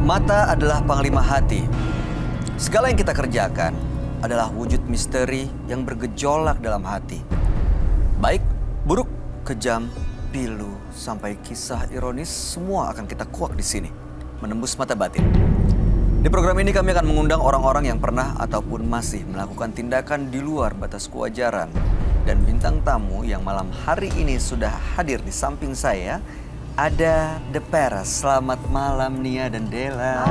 Mata adalah panglima hati. Segala yang kita kerjakan adalah wujud misteri yang bergejolak dalam hati. Baik, buruk, kejam, pilu, sampai kisah ironis, semua akan kita kuak di sini. Menembus mata batin. Di program ini kami akan mengundang orang-orang yang pernah ataupun masih melakukan tindakan di luar batas kewajaran. Dan bintang tamu yang malam hari ini sudah hadir di samping saya, ada The Peras. Selamat malam Nia dan Dela.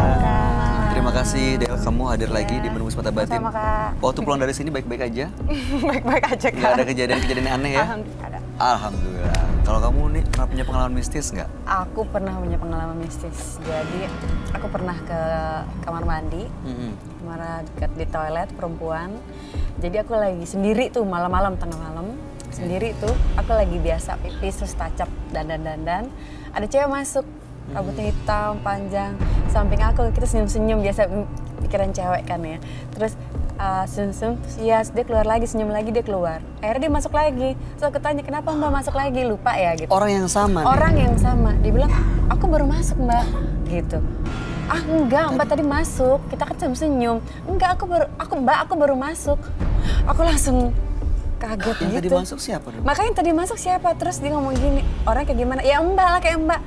Terima kasih Dela, kamu hadir lagi di Menembus Mata Batin. Sama Kak. Waktu pulang dari sini baik-baik aja? Baik-baik aja Kak. Nggak ada kejadian-kejadian aneh ya? Alhamdulillah ada. Alhamdulillah. Kalau kamu nih pernah punya pengalaman mistis nggak? Aku pernah punya pengalaman mistis. Jadi aku pernah ke kamar mandi, kamar dekat di toilet perempuan. Jadi aku lagi sendiri tuh malam-malam, tengah malam. Sendiri tuh aku lagi biasa pipis terus tacap dandan. Ada cewek masuk, rambutnya hitam, panjang. Samping aku, kita senyum-senyum, biasa pikiran cewek kan ya. Terus senyum-senyum, terus ya dia keluar lagi, senyum lagi dia keluar. Akhirnya dia masuk lagi. Terus aku tanya, kenapa Mbak masuk lagi? Lupa ya gitu. Orang yang sama nih? Orang yang sama. Dia bilang, aku baru masuk Mbak, gitu. Ah enggak, Mbak tadi masuk. Kita kan senyum-senyum. Enggak, aku baru masuk. Aku langsung kaget yang gitu. tadi masuk siapa dong? Makanya yang tadi masuk siapa? Terus dia ngomong gini, orang kayak gimana? Ya Mbak lah, kayak Mbak.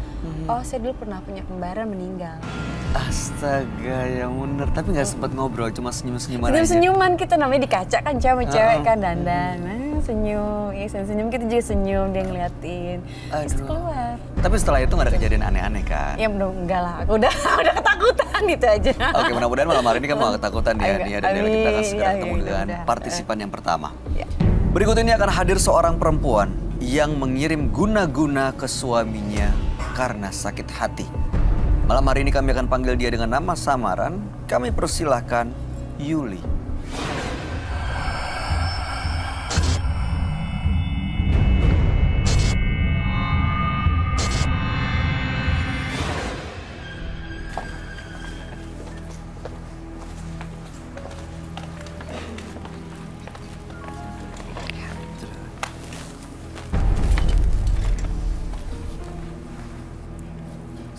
Oh, saya dulu pernah punya kembaran meninggal. Astaga, yang bener. Tapi nggak sempat ngobrol, cuma senyum-senyuman aja. Senyum-senyuman kita, namanya di kaca kan cewek-cewek kan dandan. Senyum, ya senyum kita juga senyum, dia ngeliatin. Terus keluar. Tapi setelah itu nggak ada kejadian aneh-aneh kan? Ya enggak lah, aku udah ketakutan gitu aja. Oke, mudah-mudahan malam hari ini kamu gak ketakutan ya, Nia dan Dela. Kita akan segera Amin, ketemu dengan mudah-mudahan. partisipan yang pertama. Ya. Berikut ini akan hadir seorang perempuan yang mengirim guna-guna ke suaminya karena sakit hati. Malam hari ini kami akan panggil dia dengan nama samaran. Kami persilahkan Yuli.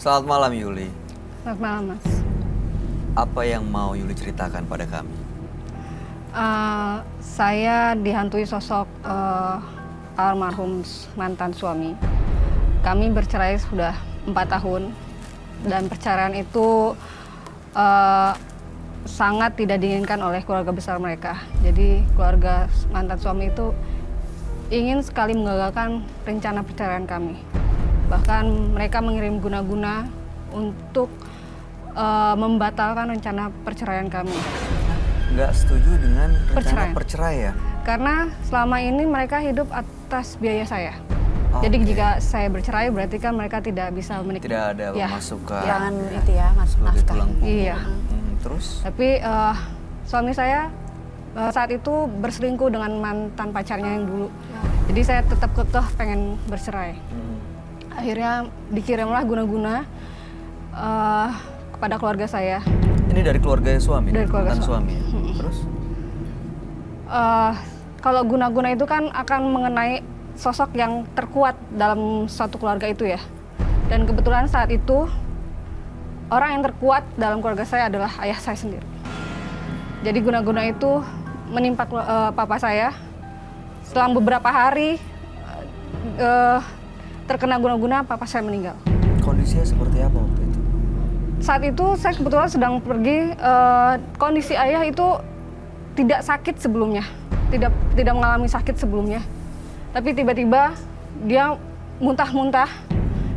Selamat malam Yuli. Selamat malam, Mas. Apa yang mau Yuli ceritakan pada kami? Saya dihantui sosok almarhum mantan suami. Kami bercerai sudah 4 tahun dan perceraian itu sangat tidak diinginkan oleh keluarga besar mereka. Jadi keluarga mantan suami itu ingin sekali menggagalkan rencana perceraian kami. Bahkan mereka mengirim guna-guna untuk membatalkan rencana perceraian kami. Nggak setuju dengan rencana perceraian? Karena selama ini mereka hidup atas biaya saya. Jadi jika saya bercerai berarti kan mereka tidak bisa menikmati. Tidak ada pemasukan. Jangan itu ya, masuk nafkah. Iya. Terus? Tapi suami saya saat itu berselingkuh dengan mantan pacarnya yang dulu. Jadi saya tetap kekeh pengen bercerai. Akhirnya dikirimlah guna-guna kepada keluarga saya. Ini dari keluarga suami? Dari keluarga suami. Terus? Kalau guna-guna itu kan akan mengenai sosok yang terkuat dalam suatu keluarga itu ya. Dan kebetulan saat itu orang yang terkuat dalam keluarga saya adalah ayah saya sendiri. Jadi guna-guna itu menimpa papa saya. Selang beberapa hari terkena guna-guna, papa saya meninggal. Kondisinya seperti apa waktu itu? Saat itu saya kebetulan sedang pergi, kondisi ayah itu tidak sakit sebelumnya, tidak mengalami sakit sebelumnya. Tapi tiba-tiba dia muntah-muntah,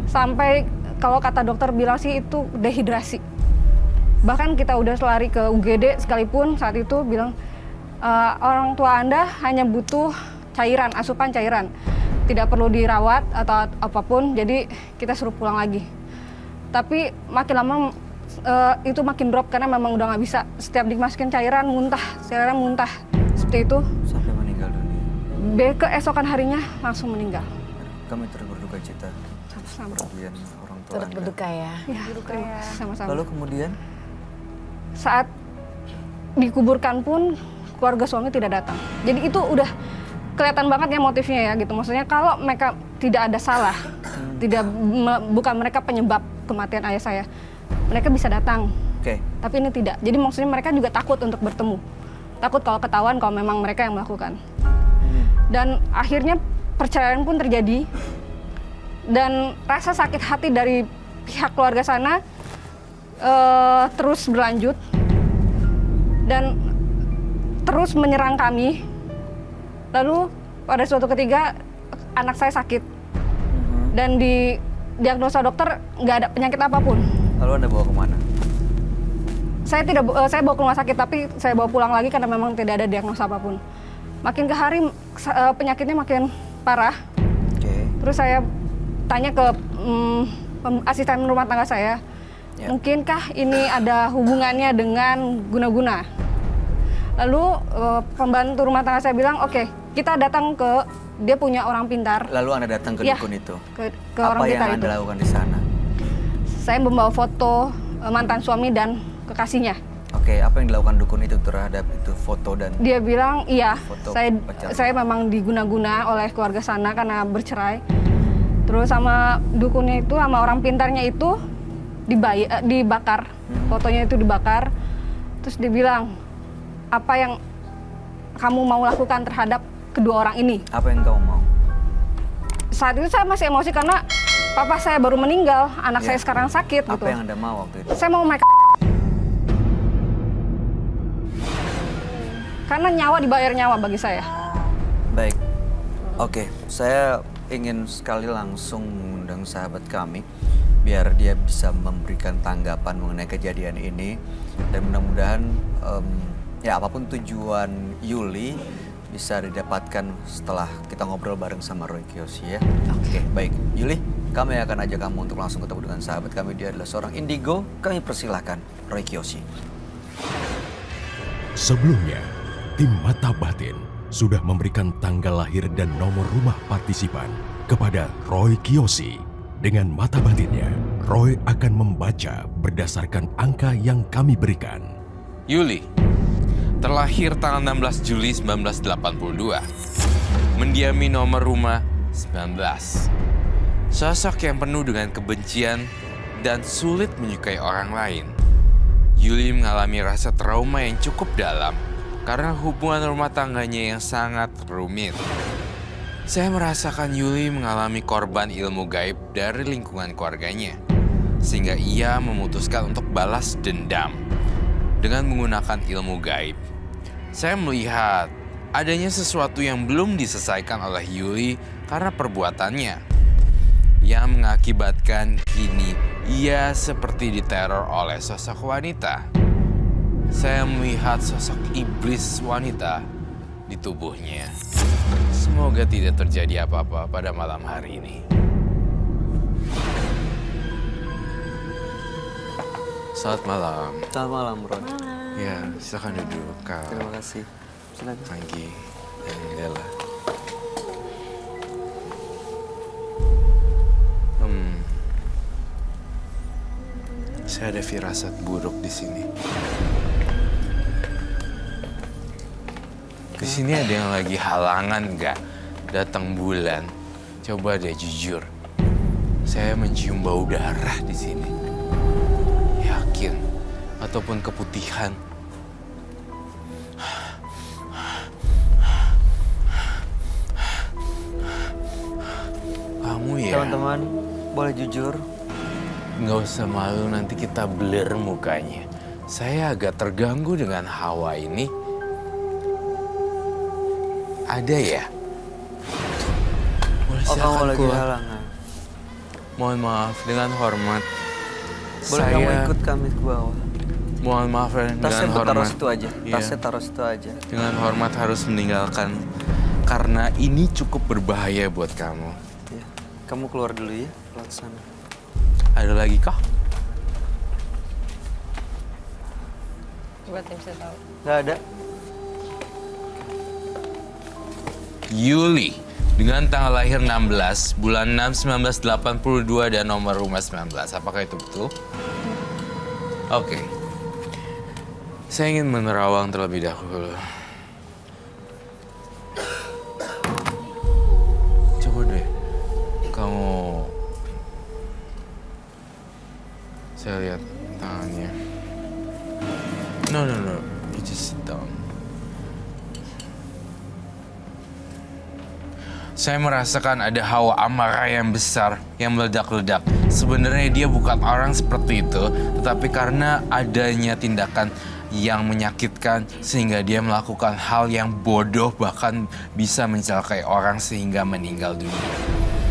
sampai kalau kata dokter bilang sih itu dehidrasi. Bahkan kita udah lari ke UGD sekalipun saat itu bilang, orang tua Anda hanya butuh cairan, asupan cairan. Tidak perlu dirawat atau apapun, jadi kita suruh pulang lagi. Tapi makin lama itu makin drop karena memang udah nggak bisa. Setiap dimasukin cairan muntah, seperti itu. Sampai meninggal dunia. Keesokan harinya langsung meninggal. Kami turut berduka cita. Sama-sama. Kemudian orang tua Turut berduka ya. Iya, sama-sama. Lalu kemudian? Saat dikuburkan pun keluarga suami tidak datang. Jadi itu udah kelihatan banget ya motifnya ya gitu. Maksudnya kalau mereka tidak ada salah, bukan mereka penyebab kematian ayah saya, mereka bisa datang. Oke. Tapi ini tidak. Jadi maksudnya mereka juga takut untuk bertemu. Takut kalau ketahuan kalau memang mereka yang melakukan. Dan akhirnya perceraian pun terjadi. Dan rasa sakit hati dari pihak keluarga sana terus berlanjut. Dan terus menyerang kami. Lalu pada suatu ketika anak saya sakit. Dan di diagnosa dokter nggak ada penyakit apapun. Lalu Anda bawa kemana? Saya bawa ke rumah sakit, tapi saya bawa pulang lagi karena memang tidak ada diagnosa apapun. Makin ke hari penyakitnya makin parah. Oke. Terus saya tanya ke asisten rumah tangga saya, Ya. mungkinkah ini ada hubungannya dengan guna-guna? Lalu pembantu rumah tangga saya bilang, oke, kita datang ke dia punya orang pintar. Lalu Anda datang ke Ya, dukun itu. ke Apa orang yang pintar Anda itu. lakukan di sana? Saya membawa foto mantan suami dan kekasihnya. Oke, apa yang dilakukan dukun itu terhadap itu foto dan Dia bilang, iya, Foto pacar. saya memang diguna-guna oleh keluarga sana karena bercerai. Terus sama dukunnya itu, sama orang pintarnya itu dibakar. Fotonya itu dibakar. Terus dia bilang, apa yang kamu mau lakukan terhadap kedua orang ini? apa yang kamu mau? Saat itu saya masih emosi karena papa saya baru meninggal, anak Ya. saya sekarang sakit Apa gitu. yang Anda mau waktu itu? Saya mau mereka karena nyawa dibayar nyawa bagi saya. Baik. Oke, saya ingin sekali langsung mengundang sahabat kami biar dia bisa memberikan tanggapan mengenai kejadian ini dan mudah-mudahan ya apapun tujuan Yuli bisa didapatkan setelah kita ngobrol bareng sama Roy Kiyoshi ya. Oke, baik. Yuli, kami akan ajak kamu untuk langsung ketemu dengan sahabat kami. Dia adalah seorang indigo. Kami persilahkan Roy Kiyoshi. Sebelumnya, tim Mata Batin sudah memberikan tanggal lahir dan nomor rumah partisipan kepada Roy Kiyoshi. Dengan mata batinnya, Roy akan membaca berdasarkan angka yang kami berikan. Yuli, terlahir tanggal 16 Juli 1982. Mendiami nomor rumah 19. Sosok yang penuh dengan kebencian dan sulit menyukai orang lain. Yuli mengalami rasa trauma yang cukup dalam karena hubungan rumah tangganya yang sangat rumit. Saya merasakan Yuli mengalami korban ilmu gaib dari lingkungan keluarganya, sehingga ia memutuskan untuk balas dendam dengan menggunakan ilmu gaib. Saya melihat adanya sesuatu yang belum diselesaikan oleh Yuli karena perbuatannya, yang mengakibatkan kini ia seperti diteror oleh sosok wanita. Saya melihat sosok iblis wanita di tubuhnya. Semoga tidak terjadi apa-apa pada malam hari ini. Selamat malam. Selamat malam, Ron. Ya, silakan duduk, Kak. Terima kasih. Silakan. Pagi dan Dela. Saya ada firasat buruk di sini. Di sini ada yang lagi halangan nggak datang bulan. Coba deh jujur. Saya mencium bau darah di sini. Yakin ataupun keputihan. Kamu ya? Teman-teman, boleh jujur? Nggak usah malu, nanti kita blur mukanya. Saya agak terganggu dengan Hawa ini. Ada ya? Boleh Oh, kamu silakan lagi keluar. halangan. Mohon maaf, dengan hormat. Boleh kamu ikut kami ke bawah. Mohon maaf dengan Tasnya hormat. taruh situ aja. Iya. Tasnya taruh situ aja. Dengan hormat harus meninggalkan. Karena ini cukup berbahaya buat kamu. Ya. Kamu keluar dulu ya, lewat sana. Ada lagi kah? Coba tim saya tahu. Gak ada. Yuli dengan tanggal lahir 16 bulan 6 1982 dan nomor rumah 19. Apakah itu betul? Oke. Saya ingin menerawang terlebih dahulu. Coba deh kamu, saya lihat tangannya. No. You just sit down. Saya merasakan ada hawa amarah yang besar yang meledak-ledak. Sebenarnya dia bukan orang seperti itu, tetapi karena adanya tindakan yang menyakitkan sehingga dia melakukan hal yang bodoh, bahkan bisa mencelakai orang sehingga meninggal dunia.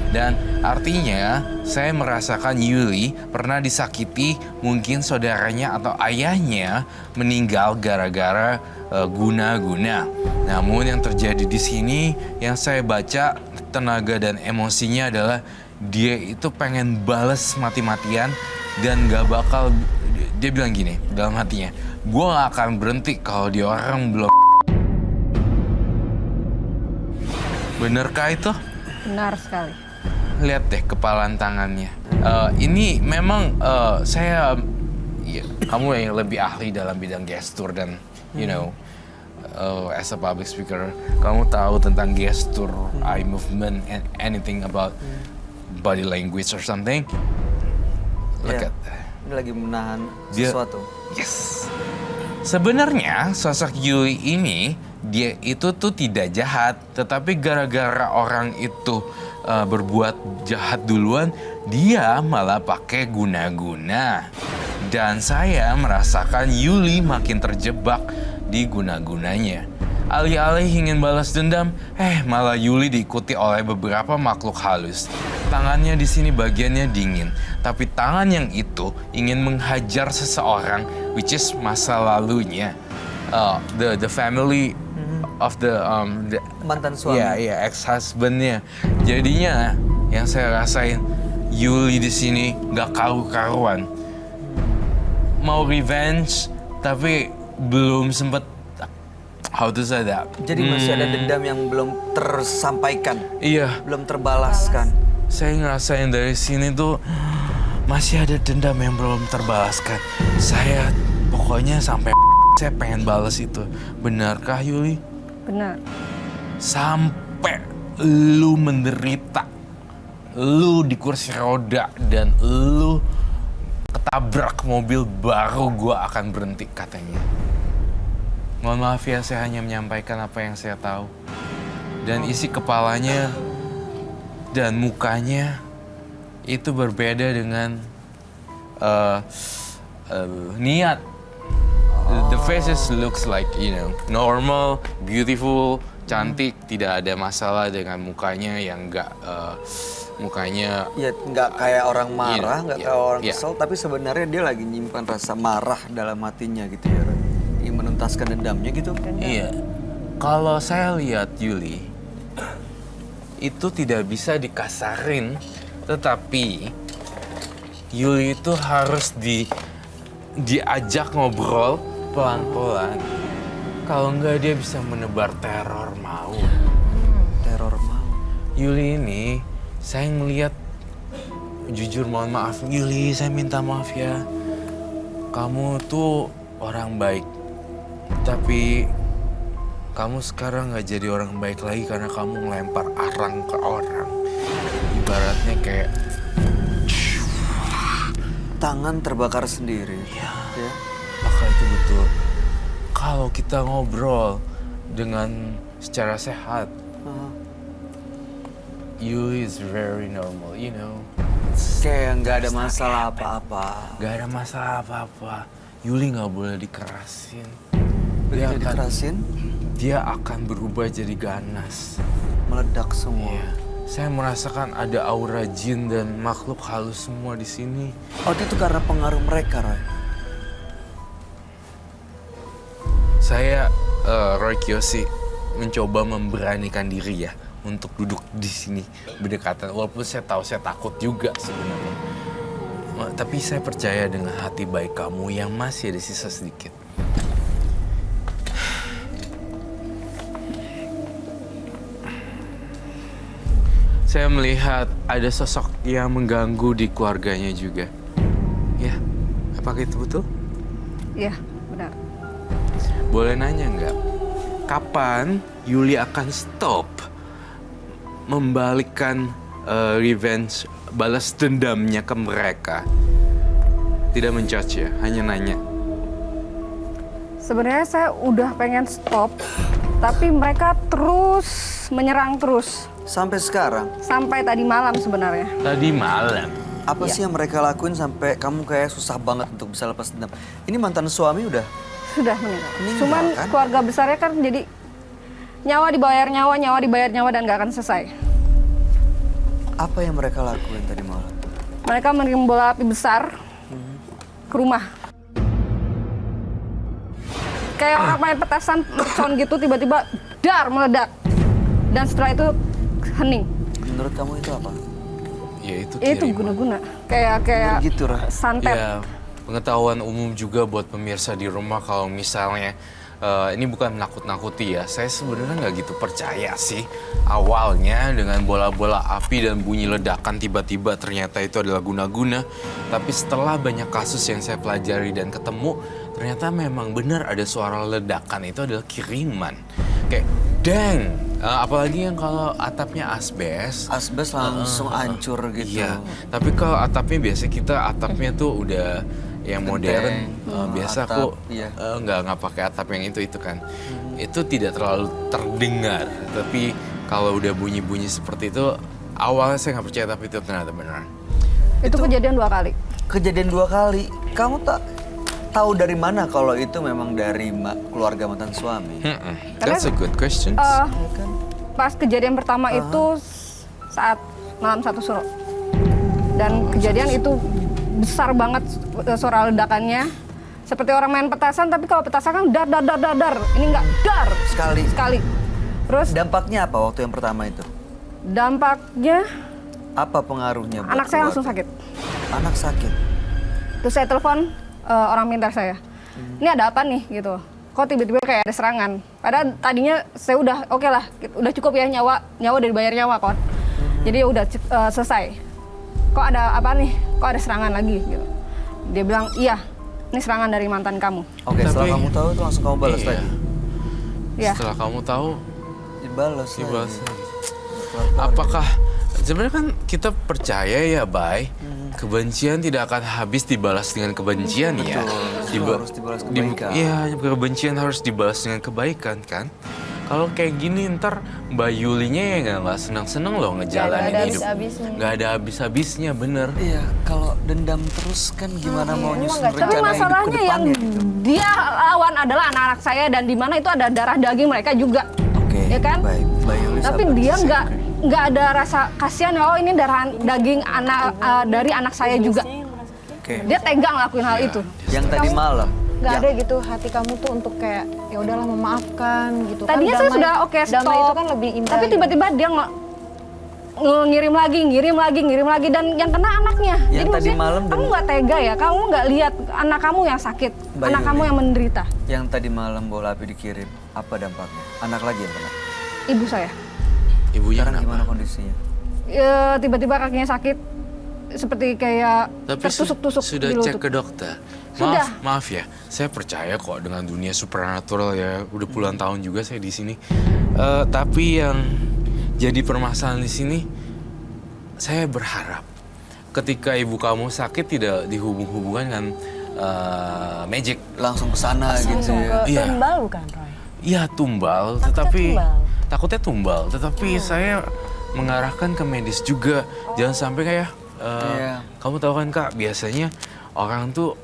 Dan artinya saya merasakan Yuli pernah disakiti, mungkin saudaranya atau ayahnya meninggal gara-gara guna-guna. Namun yang terjadi di sini yang saya baca tenaga dan emosinya adalah dia itu pengen bales mati-matian dan gak bakal, dia bilang gini dalam hatinya, gue gak akan berhenti kalau dia orang belum. Benerkah itu? Benar sekali. Lihat deh kepalan tangannya. Ini memang saya, ya, kamu yang lebih ahli dalam bidang gestur dan you know, as a public speaker, kamu tahu tentang gestur, eye movement, and anything about body language or something. Look at that. Ini lagi menahan Dia- sesuatu. Yes. Sebenarnya sosok Yuli ini dia itu tuh tidak jahat, tetapi gara-gara orang itu berbuat jahat duluan, dia malah pakai guna-guna. Dan saya merasakan Yuli makin terjebak di guna-gunanya. Alih-alih ingin balas dendam, malah Yuli diikuti oleh beberapa makhluk halus. Tangannya di sini bagiannya dingin, tapi tangan yang itu ingin menghajar seseorang, which is masa lalunya. The family of the Mantan suami. Iya, ex-husbandnya. Jadinya yang saya rasain Yuli di sini nggak karu-karuan. Mau revenge, tapi belum sempet. How to say that? Jadi masih ada dendam yang belum tersampaikan, Iya, belum terbalaskan. saya ngerasain dari sini tuh masih ada dendam yang belum terbalaskan. Saya pokoknya sampai saya pengen balas itu. Benarkah Yuli? Benar. Sampai lu menderita, lu di kursi roda dan lu ketabrak mobil baru gua akan berhenti katanya. Mohon maaf ya, saya hanya menyampaikan apa yang saya tahu. Dan isi kepalanya dan mukanya itu berbeda dengan niat. The faces looks like, you know, normal, beautiful, cantik, tidak ada masalah dengan mukanya yang enggak mukanya Ya nggak kayak orang marah, nggak kayak orang iya. kesel, tapi sebenarnya dia lagi nyimpan rasa marah dalam hatinya gitu ya. Ingin menuntaskan dendamnya gitu. Iya. Kalau saya lihat Yuli itu tidak bisa dikasarin, tetapi Yuli itu harus diajak ngobrol pelan-pelan. Kalau enggak dia bisa menebar teror maut. Teror mau. Yuli ini saya ngelihat, jujur mohon maaf Yuli, saya minta maaf ya. Kamu tuh orang baik. Tapi kamu sekarang nggak jadi orang baik lagi karena kamu ngelempar arang ke orang. Ibaratnya kayak Tangan terbakar sendiri. ya, Ya. maka itu betul. Kalau kita ngobrol dengan secara sehat, Ah. Yuli is very normal, you know. Kayak nggak ada masalah apa-apa. Gak ada masalah apa-apa. Yuli nggak boleh dikerasin. Begitu dikerasin, Dia akan berubah jadi ganas. meledak semua. Iya. Saya merasakan ada aura jin dan makhluk halus semua di sini. Oh itu karena pengaruh mereka, Roy. Saya Roy Kiyoshi mencoba memberanikan diri ya untuk duduk di sini berdekatan. Walaupun saya tahu saya takut juga sebenarnya. Tapi saya percaya dengan hati baik kamu yang masih ada sisa sedikit. Saya melihat ada sosok yang mengganggu di keluarganya juga. Ya, apakah itu betul? Iya, benar. Boleh nanya nggak? Kapan Yuli akan stop membalikkan revenge, balas dendamnya ke mereka? Tidak menjudge ya, hanya nanya. Sebenarnya saya udah pengen stop, tapi mereka terus menyerang terus. Sampai sekarang, Sampai tadi malam sebenarnya. Tadi malam. apa sih yang mereka lakuin sampai kamu kayak susah banget untuk bisa lepas dendam? Ini mantan suami udah Sudah meninggal. Meninggal, Cuman kan? keluarga besarnya kan jadi nyawa dibayar nyawa, nyawa dibayar nyawa dan nggak akan selesai. apa yang mereka lakuin tadi malam? Mereka mengirim bola api besar ke rumah. Kayak orang main petasan mercon gitu, tiba-tiba dar meledak. Dan setelah itu hening. Menurut kamu itu apa? Ya itu Itu kiriman. guna-guna. Kayak Gitu, Rah. santet. Ya, pengetahuan umum juga buat pemirsa di rumah kalau misalnya ini bukan nakut-nakuti ya. Saya sebenarnya nggak gitu percaya sih awalnya dengan bola-bola api dan bunyi ledakan tiba-tiba ternyata itu adalah guna-guna. Tapi setelah banyak kasus yang saya pelajari dan ketemu, ternyata memang benar ada suara ledakan itu adalah kiriman. Kayak dang, apalagi yang kalau atapnya asbes. Asbes langsung hancur gitu. Iya, tapi kalau atapnya biasa kita atapnya tuh udah yang modern. Biasa aku atap, iya. nggak pakai atap yang itu kan. Itu tidak terlalu terdengar. Tapi kalau udah bunyi-bunyi seperti itu, awalnya saya nggak percaya tapi itu ternyata benar. Itu kejadian 2 kali. Kejadian 2 kali. Kamu tak tahu dari mana kalau itu memang dari keluarga mantan suami? That's a good question. Pas kejadian pertama itu saat malam 1 Suro. Dan kejadian itu besar banget suara ledakannya. Seperti orang main petasan, tapi kalau petasan kan dar. Ini enggak dar. Sekali. Terus Dampaknya apa waktu yang pertama itu? dampaknya Apa pengaruhnya buat anak saya langsung keluarga? sakit. Anak sakit? Terus saya telepon orang pintar saya. Ini ada apa nih gitu. Kok tiba-tiba kayak ada serangan. Padahal tadinya saya udah oke lah, udah cukup ya nyawa dari bayar nyawa kon. Jadi udah selesai. Kok ada apa nih? Kok ada serangan lagi gitu. Dia bilang, "Iya, ini serangan dari mantan kamu." Oke, setelah Tapi- kamu tahu itu langsung kamu balas Iya. lagi? Iya. Setelah kamu tahu, Dibalas dibalas lagi. lagi. Apakah sebenarnya kan kita percaya ya, Bay, kebencian tidak akan habis dibalas dengan kebencian ya. Harus dibalas kebaikan. Iya, kebencian harus dibalas dengan kebaikan kan. Kalau kayak gini ntar Mbak Yulinya ya nggak senang-senang loh ngejalanin Nggak ada hidup. habis-habisnya. Nggak ada habis-habisnya, bener. Iya, kalau dendam terus kan gimana mau nyusun nggak- rencana Tapi hidup ke masalahnya yang depannya gitu. dia lawan adalah anak-anak saya dan di mana itu ada darah daging mereka juga. Oke, Ya kan? baik. Mbak Yuli Tapi sabar. dia nggak ada rasa kasihan, oh ini darah daging dari anak saya juga. Oke. Dia tega ngelakuin hal itu. Yang tadi malam. Nggak yang- ada gitu hati kamu tuh untuk kayak ya udahlah memaafkan gitu. Tadinya kan saya damai- sudah oke stop. Damai itu kan lebih indah. Tapi tiba-tiba dia ngirim lagi dan yang kena anaknya. Yang Jadi tadi maksudnya, malam kamu nggak tega ya, kamu nggak lihat anak kamu yang sakit, Mbak anak Yuli. kamu yang menderita. Yang tadi malam bola api dikirim, apa dampaknya? Anak lagi yang kena. Ibu saya. Ibunya Sekarang kenapa? gimana kondisinya? Ya, tiba-tiba kakinya sakit, seperti kayak Tapi tertusuk-tusuk sudah di cek lutut. ke dokter. Sudah. Maaf ya, saya percaya kok dengan dunia supernatural ya. Udah puluhan tahun juga saya di sini. Tapi yang jadi permasalahan di sini, saya berharap ketika ibu kamu sakit tidak dihubung-hubungkan dengan magic. Langsung ke sana gitu langsung ya. ke Iya. tumbal bukan Roy? Iya tumbal, Takutnya tetapi tumbal. takutnya tumbal. Tetapi saya mengarahkan ke medis juga. Jangan sampai kayak Iya. kamu tahu kan Kak, biasanya orang tuh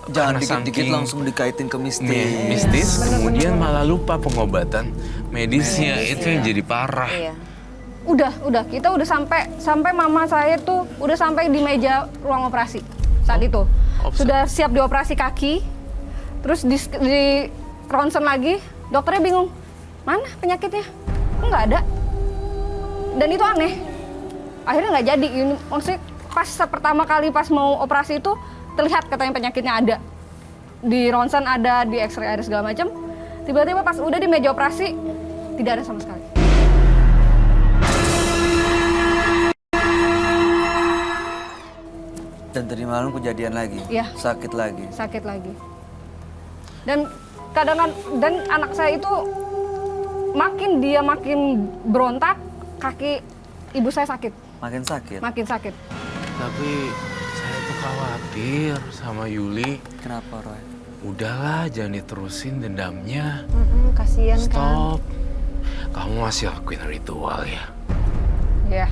Jangan karena dikit-dikit saking langsung dikaitin ke mistis. mistis, kemudian malah lupa pengobatan medisnya. Itu yang jadi parah. Iya. Udah, kita udah sampai mama saya tuh udah sampai di meja ruang operasi saat itu. Sudah siap dioperasi kaki, terus di ronsen lagi, dokternya bingung, mana penyakitnya? Kok nggak ada? Dan itu aneh. Akhirnya nggak jadi. Ini maksudnya pas pertama kali pas mau operasi itu terlihat katanya penyakitnya ada. Di ronsen ada, di X-ray ada segala macam. Tiba-tiba pas udah di meja operasi tidak ada sama sekali. Dan tadi malam kejadian lagi. Iya. Sakit lagi. Sakit lagi. Dan dan anak saya itu makin berontak, kaki ibu saya sakit, Makin sakit. makin sakit. Tapi saya tuh khawatir sama Yuli. Kenapa, Roy? Udahlah, jangan diterusin dendamnya. Kasian kan. Stop. Kamu masih lakuin ritual ya? Ya.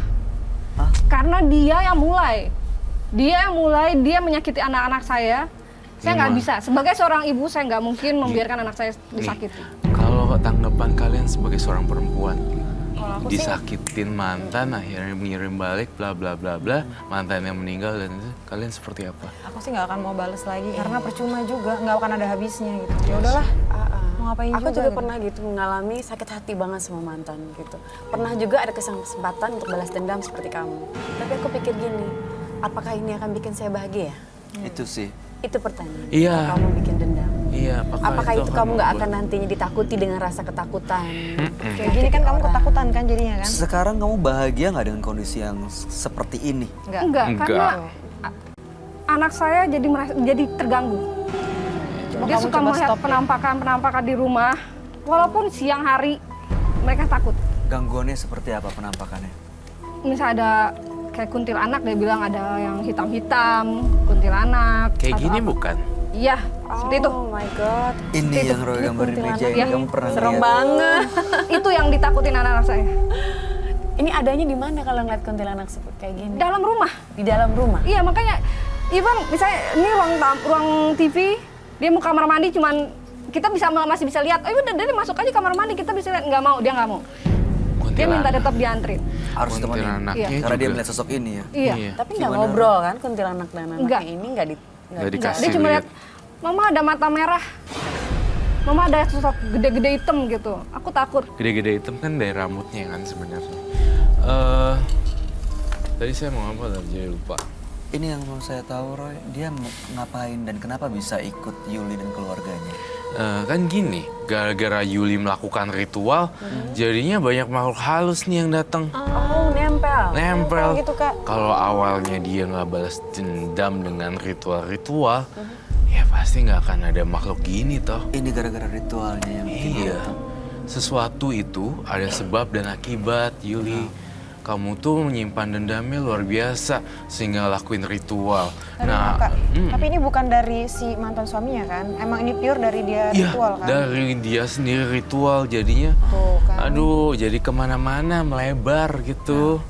Hah? Karena dia yang mulai. Dia menyakiti anak-anak saya. Saya nggak Gimana? bisa. Sebagai seorang ibu, saya nggak mungkin membiarkan anak saya Nih, disakiti. kalau tanggapan kalian sebagai seorang perempuan, Kalau aku sih disakitin mantan, akhirnya mengirim balik, bla bla bla bla, mantan yang meninggal, dan itu, kalian seperti apa? Aku sih nggak akan mau bales lagi karena percuma juga, nggak akan ada habisnya gitu. Ya udahlah, mau ngapain aku juga gitu. pernah gitu mengalami sakit hati banget sama mantan gitu. Pernah juga ada kesempatan untuk balas dendam seperti kamu. Tapi aku pikir gini, apakah ini akan bikin saya bahagia? Itu sih. Itu pertanyaan. Iya. Kalau kamu bikin dendam. Iya, Apakah itu kamu nggak akan membuat- nantinya ditakuti dengan rasa ketakutan? Kayak gini kan kamu ketakutan kan jadinya kan? Sekarang kamu bahagia nggak dengan kondisi yang seperti ini? Enggak, Enggak. karena anak saya jadi terganggu. Coba Dia kamu suka coba melihat stop ya. penampakan di rumah, walaupun siang hari mereka takut. Gangguannya seperti apa penampakannya? Misal ada kayak kuntilanak, dia bilang ada yang hitam-hitam, kuntilanak. Kayak atau gini apa. bukan? Iya, seperti itu. Oh my god. Ini yang Roy gambarin meja ini, Iya. kamu pernah Serem lihat? banget. Itu yang ditakutin anak-anak saya. Ini adanya di mana kalau ngeliat kuntilanak seperti kayak gini? Dalam rumah. Di dalam rumah. Iya, makanya even misalnya ini ruang TV, dia mau kamar mandi cuman kita masih bisa lihat. Oh, udah dia masuk aja kamar mandi, kita bisa lihat. Nggak mau, dia nggak mau. Dia minta tetap diantri. Harus temenin. Kuntilanaknya Iya. Karena dia juga. melihat sosok ini ya. Iya. Tapi nggak Gimana, ngobrol kan kuntilanak dan anaknya Nggak. ini Nggak Enggak, dikasih dia cuma lihat. lihat, Mama ada mata merah. Mama ada sosok gede-gede hitam gitu. Aku takut. Gede-gede hitam kan dari rambutnya kan sebenarnya. Tadi saya mau apa tadi jadi lupa. Ini yang mau saya tahu, Roy. Dia ngapain dan kenapa bisa ikut Yuli dan keluarganya? Kan gini, gara-gara Yuli melakukan ritual, jadinya banyak makhluk halus nih yang datang. Oh, nempel. Nempel. gitu, Kak. Kalau awalnya dia nggak balas dendam dengan ritual-ritual, ya pasti nggak akan ada makhluk gini toh. Ini gara-gara ritualnya yang bikin dia Iya. datang. Sesuatu itu ada sebab dan akibat, Yuli. Kamu tuh menyimpan dendamnya luar biasa sehingga lakuin ritual. Tadi Kak, tapi ini bukan dari si mantan suaminya kan? Emang ini pure dari dia iya, ritual kan? dari dia sendiri ritual jadinya. Tuh kan. Aduh, jadi kemana-mana melebar gitu.